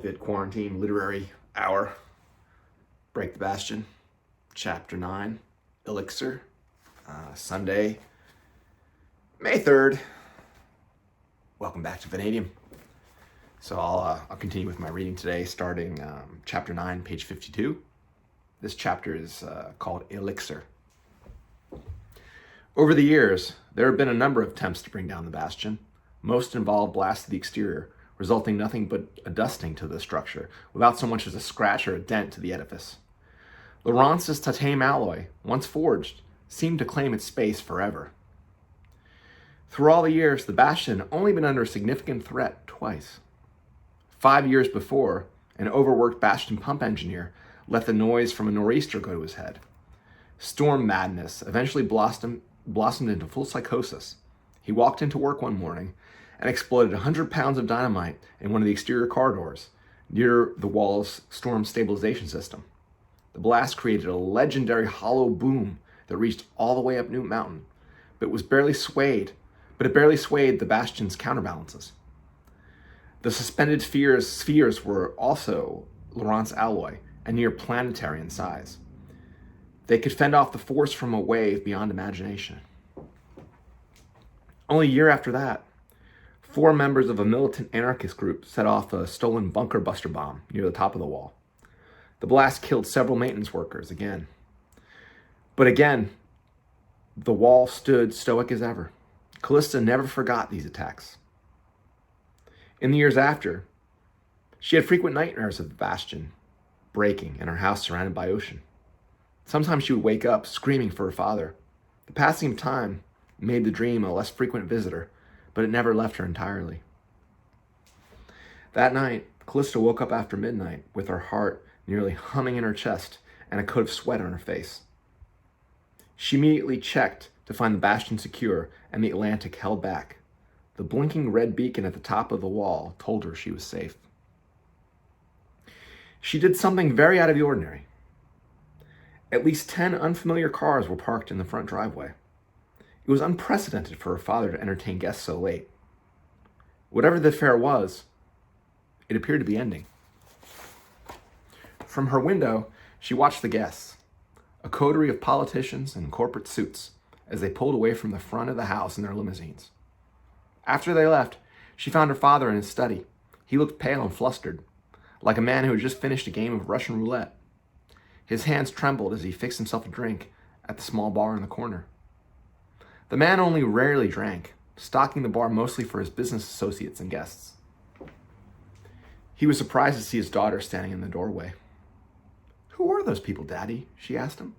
COVID quarantine literary hour. Break the Bastion, Chapter 9, Elixir, Sunday, May 3rd. Welcome back to Vanadium. So I'll continue with my reading today, starting Chapter 9, page 52. This chapter is called Elixir. Over the years, there have been a number of attempts to bring down the Bastion. Most involve blasts to the exterior, resulting nothing but a dusting to the structure, without so much as a scratch or a dent to the edifice. Lawrence's titanium alloy, once forged, seemed to claim its space forever. Through all the years, the Bastion had only been under significant threat twice. 5 years before, an overworked Bastion pump engineer let the noise from a nor'easter go to his head. Storm madness eventually blossomed into full psychosis. He walked into work one morning and exploded 100 pounds of dynamite in one of the exterior corridors near the wall's storm stabilization system. The blast created a legendary hollow boom that reached all the way up Newt Mountain, but it barely swayed the Bastion's counterbalances. The suspended spheres were also Lawrence alloy and near planetary in size. They could fend off the force from a wave beyond imagination. Only a year after that, 4 members of a militant anarchist group set off a stolen bunker buster bomb near the top of the wall. The blast killed several maintenance workers again. But again, the wall stood stoic as ever. Callista never forgot these attacks. In the years after, she had frequent nightmares of the Bastion breaking and her house surrounded by ocean. Sometimes she would wake up screaming for her father. The passing of time made the dream a less frequent visitor, but it never left her entirely. That night, Callista woke up after midnight with her heart nearly humming in her chest and a coat of sweat on her face. She immediately checked to find the Bastion secure and the Atlantic held back. The blinking red beacon at the top of the wall told her she was safe. She did something very out of the ordinary. At least 10 unfamiliar cars were parked in the front driveway. It was unprecedented for her father to entertain guests so late. Whatever the affair was, it appeared to be ending. From her window, she watched the guests, a coterie of politicians in corporate suits, as they pulled away from the front of the house in their limousines. After they left, she found her father in his study. He looked pale and flustered, like a man who had just finished a game of Russian roulette. His hands trembled as he fixed himself a drink at the small bar in the corner. The man only rarely drank, stocking the bar mostly for his business associates and guests. He was surprised to see his daughter standing in the doorway. "Who are those people, Daddy?" she asked him.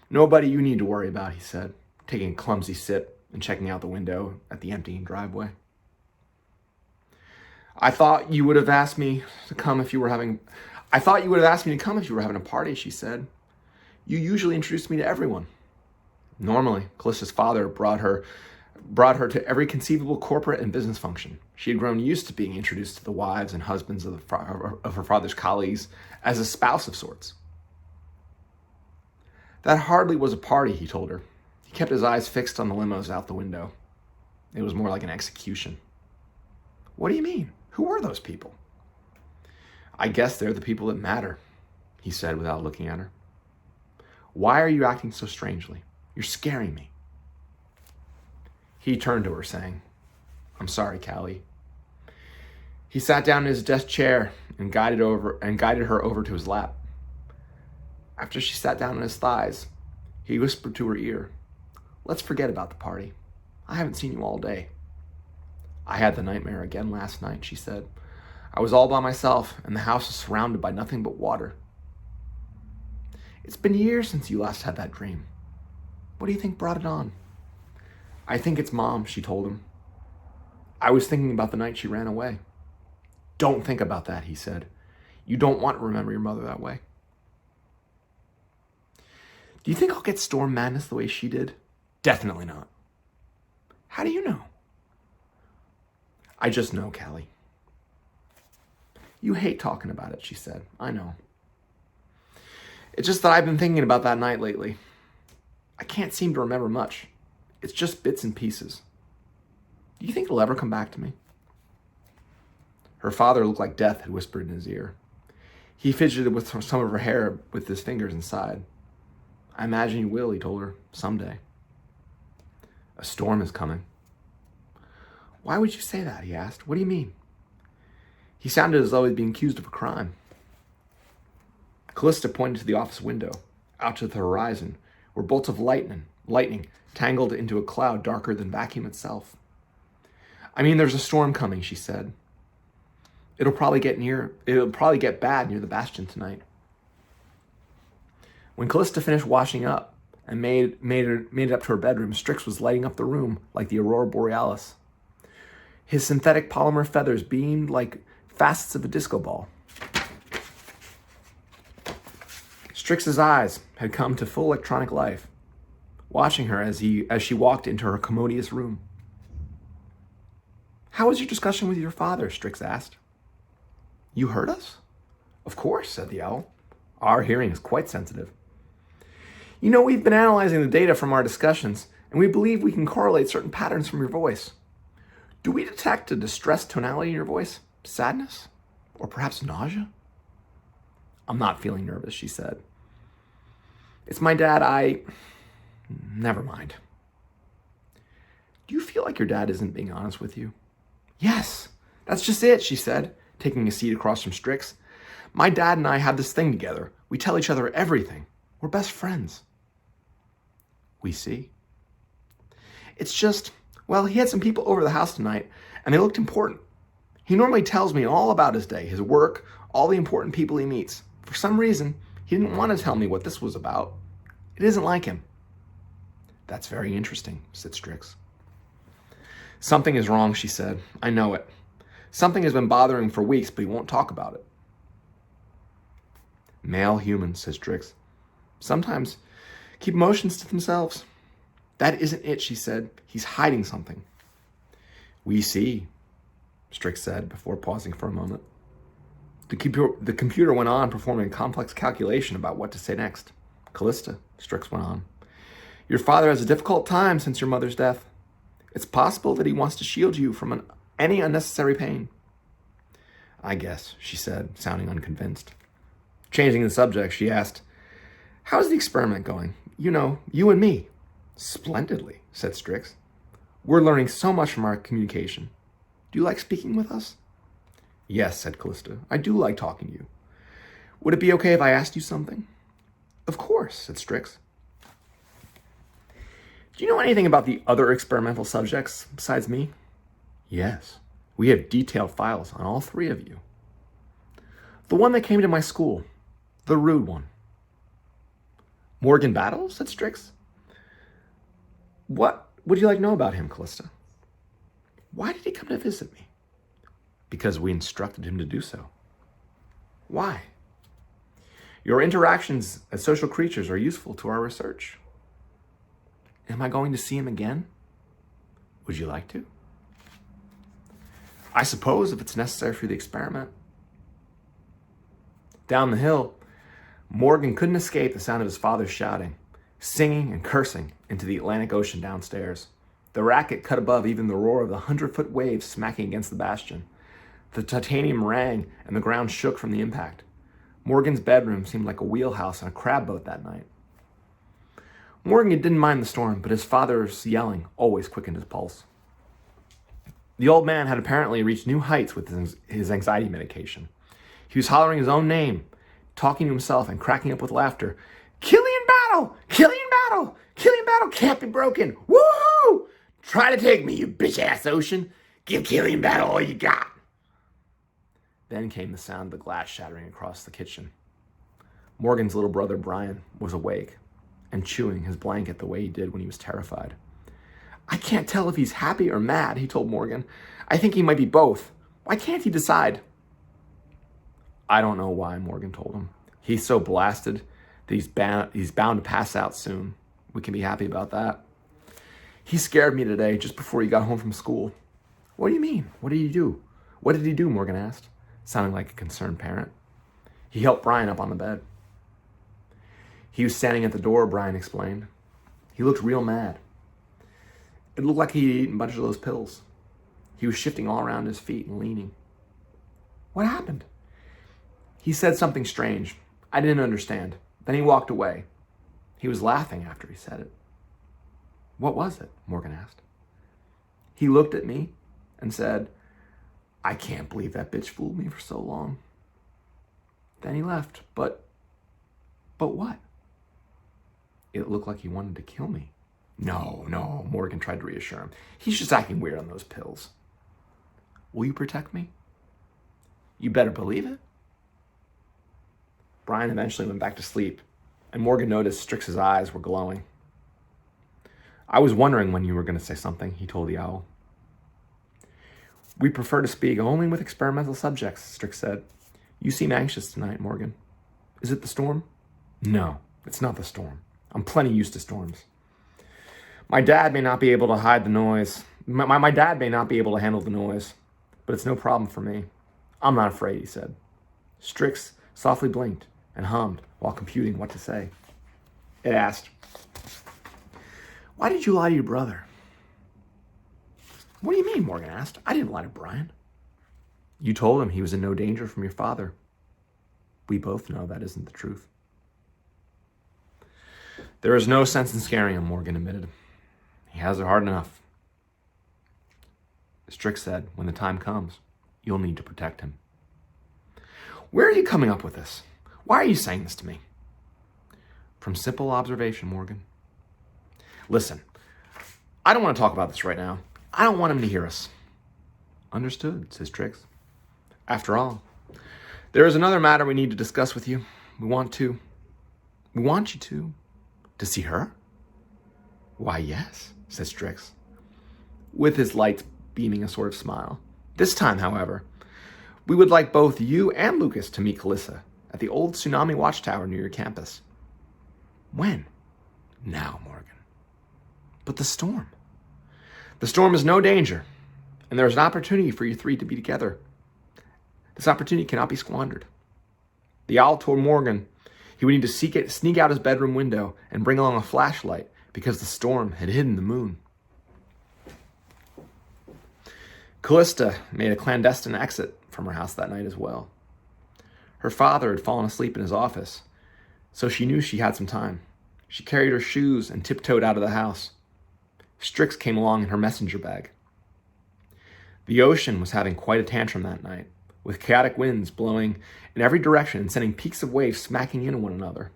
"Nobody you need to worry about," he said, taking a clumsy sip and checking out the window at the emptying driveway. I thought you would have asked me to come if you were having a party," she said. "You usually introduce me to everyone." Normally, Callista's father brought her to every conceivable corporate and business function. She had grown used to being introduced to the wives and husbands of her father's colleagues as a spouse of sorts. That hardly was a party, he told her. He kept his eyes fixed on the limos out the window. It was more like an execution. "What do you mean? Who are those people?" "I guess they're the people that matter," he said without looking at her. "Why are you acting so strangely? You're scaring me." He turned to her, saying, "I'm sorry, Callie." He sat down in his desk chair and guided her over to his lap. After she sat down on his thighs, he whispered to her ear, "Let's forget about the party. I haven't seen you all day." "I had the nightmare again last night," she said. "I was all by myself, and the house was surrounded by nothing but water." "It's been years since you last had that dream. What do you think brought it on?" "I think it's Mom," she told him. "I was thinking about the night she ran away." "Don't think about that," he said. "You don't want to remember your mother that way." "Do you think I'll get storm madness the way she did?" "Definitely not." "How do you know?" "I just know, Callie." "You hate talking about it," she said. "I know. It's just that I've been thinking about that night lately. I can't seem to remember much. It's just bits and pieces. Do you think it'll ever come back to me?" Her father looked like death had whispered in his ear. He fidgeted with some of her hair with his fingers and sighed. I imagine you will, he told her, someday. A storm is coming. Why would you say that, he asked. What do you mean? He sounded as though he'd been accused of a crime. Callista pointed to the office window, out to the horizon, where bolts of lightning tangled into a cloud darker than vacuum itself. I mean, there's a storm coming, she said. It'll probably get bad near the Bastion tonight. When Callista finished washing up and made it up to her bedroom, Strix was lighting up the room like the aurora borealis. His synthetic polymer feathers beamed like facets of a disco ball. Strix's eyes had come to full electronic life, watching her as she walked into her commodious room. How was your discussion with your father? Strix asked. You heard us? Of course, said the owl. Our hearing is quite sensitive. You know, we've been analyzing the data from our discussions, and we believe we can correlate certain patterns from your voice. Do we detect a distressed tonality in your voice? Sadness? Or perhaps nausea? I'm not feeling nervous, she said. It's my dad, Never mind. Do you feel like your dad isn't being honest with you? Yes, that's just it, she said, taking a seat across from Strix. My dad and I have this thing together. We tell each other everything. We're best friends. We see. It's just, well, he had some people over the house tonight, and they looked important. He normally tells me all about his day, his work, all the important people he meets. For some reason, he didn't want to tell me what this was about. It isn't like him. That's very interesting, said Strix. Something is wrong, she said. I know it. Something has been bothering him for weeks, but he won't talk about it. Male humans, said Strix, sometimes keep emotions to themselves. That isn't it, she said. He's hiding something. We see, Strix said before pausing for a moment. The computer went on performing a complex calculation about what to say next. Callista, Strix went on. Your father has a difficult time since your mother's death. It's possible that he wants to shield you from any unnecessary pain. I guess, she said, sounding unconvinced. Changing the subject, she asked, how's the experiment going? You know, you and me. Splendidly, said Strix. We're learning so much from our communication. Do you like speaking with us? Yes, said Callista. I do like talking to you. Would it be okay if I asked you something? Of course, said Strix. Do you know anything about the other experimental subjects besides me? Yes. We have detailed files on all three of you. The one that came to my school. The rude one. Morgan Battle? Said Strix. What would you like to know about him, Callista? Why did he come to visit me? Because we instructed him to do so. Why? Your interactions as social creatures are useful to our research. Am I going to see him again? Would you like to? I suppose if it's necessary for the experiment. Down the hill, Morgan couldn't escape the sound of his father shouting, singing and cursing into the Atlantic Ocean downstairs. The racket cut above even the roar of the 100-foot waves smacking against the bastion. The titanium rang and the ground shook from the impact. Morgan's bedroom seemed like a wheelhouse on a crab boat that night. Morgan didn't mind the storm, but his father's yelling always quickened his pulse. The old man had apparently reached new heights with his anxiety medication. He was hollering his own name, talking to himself and cracking up with laughter. Killian Battle! Killian Battle! Killian Battle can't be broken! Woohoo! Try to take me, you bitch-ass ocean! Give Killian Battle all you got! Then came the sound of the glass shattering across the kitchen. Morgan's little brother Brian was awake and chewing his blanket the way he did when he was terrified. I can't tell if he's happy or mad, he told Morgan. I think he might be both. Why can't he decide? I don't know why, Morgan told him. He's so blasted that he's bound to pass out soon. We can be happy about that. He scared me today just before he got home from school. What do you mean? What did he do? What did he do? Morgan asked, sounding like a concerned parent. He helped Brian up on the bed. He was standing at the door, Brian explained. He looked real mad. It looked like he'd eaten a bunch of those pills. He was shifting all around his feet and leaning. What happened? He said something strange. I didn't understand. Then he walked away. He was laughing after he said it. What was it? Morgan asked. He looked at me and said, I can't believe that bitch fooled me for so long. Then he left. But what? It looked like he wanted to kill me. No, Morgan tried to reassure him. He's just acting weird on those pills. Will you protect me? You better believe it. Brian eventually went back to sleep, and Morgan noticed Strix's eyes were glowing. I was wondering when you were going to say something, he told the owl. We prefer to speak only with experimental subjects, Strix said. You seem anxious tonight, Morgan. Is it the storm? No, it's not the storm. I'm plenty used to storms. My dad may not be able to hide the noise. My dad may not be able to handle the noise, but it's no problem for me. I'm not afraid, he said. Strix softly blinked and hummed while computing what to say. It asked, why did you lie to your brother? What do you mean, Morgan asked. I didn't lie to Brian. You told him he was in no danger from your father. We both know that isn't the truth. There is no sense in scaring him, Morgan admitted. He has it hard enough. Strix said, when the time comes, you'll need to protect him. Where are you coming up with this? Why are you saying this to me? From simple observation, Morgan. Listen, I don't want to talk about this right now. I don't want him to hear us. Understood, says Strix. After all, there is another matter we need to discuss with you. We want you to see her? Why, yes, says Strix, with his lights beaming a sort of smile. This time, however, we would like both you and Lucas to meet Callista at the old Tsunami Watchtower near your campus. When? Now, Morgan. But the storm. The storm is no danger, and there is an opportunity for you three to be together. This opportunity cannot be squandered. The owl told Morgan he would need to sneak out his bedroom window and bring along a flashlight because the storm had hidden the moon. Callista made a clandestine exit from her house that night as well. Her father had fallen asleep in his office, so she knew she had some time. She carried her shoes and tiptoed out of the house. Strix came along in her messenger bag. The ocean was having quite a tantrum that night, with chaotic winds blowing in every direction and sending peaks of waves smacking into one another.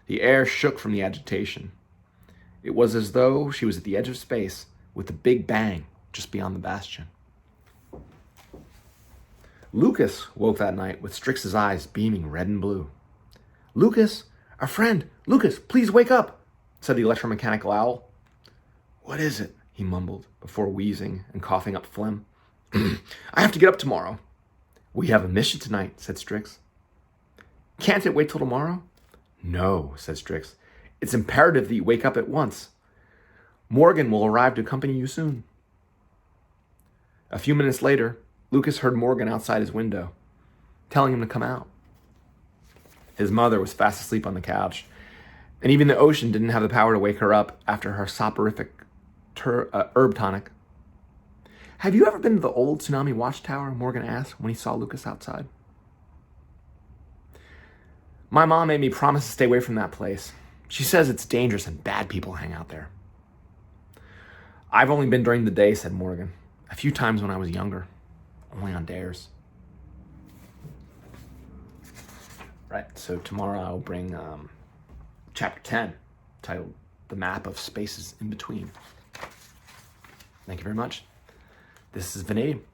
The air shook from the agitation. It was as though she was at the edge of space with the Big Bang just beyond the Bastion. Lucas woke that night with Strix's eyes beaming red and blue. Lucas, our friend, Lucas, please wake up, said the electromechanical owl. What is it? He mumbled before wheezing and coughing up phlegm. I have to get up tomorrow. We have a mission tonight, said Strix. Can't it wait till tomorrow? No, said Strix. It's imperative that you wake up at once. Morgan will arrive to accompany you soon. A few minutes later, Lucas heard Morgan outside his window, telling him to come out. His mother was fast asleep on the couch, and even the ocean didn't have the power to wake her up after her soporific herb tonic. Have you ever been to the old Tsunami Watchtower? Morgan asked when he saw Lucas outside. My mom made me promise to stay away from that place. She says it's dangerous and bad people hang out there. I've only been during the day, said Morgan. A few times when I was younger. Only on dares. Right, so tomorrow I'll bring chapter 10, titled The Map of Spaces in Between. Thank you very much. This is Vanadium.